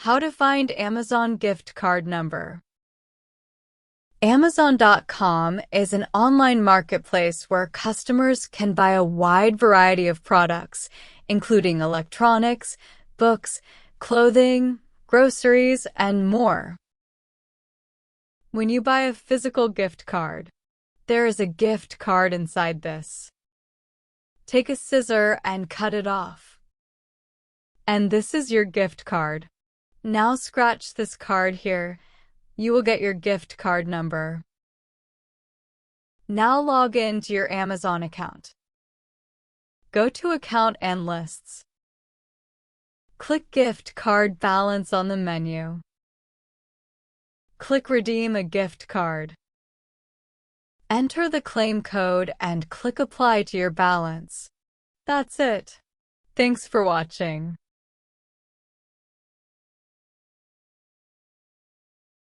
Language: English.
How to find Amazon gift card number. Amazon.com is an online marketplace where customers can buy a wide variety of products, including electronics, books, clothing, groceries, and more. When you buy a physical gift card, there is a gift card inside this. Take a scissor and cut it off. And this is your gift card. Now scratch this card here. You will get your gift card number. Now log in to your Amazon account. Go to Account and Lists. Click Gift Card Balance on the menu. Click Redeem a gift card. Enter the claim code and click Apply to your balance. That's it. Thanks for watching.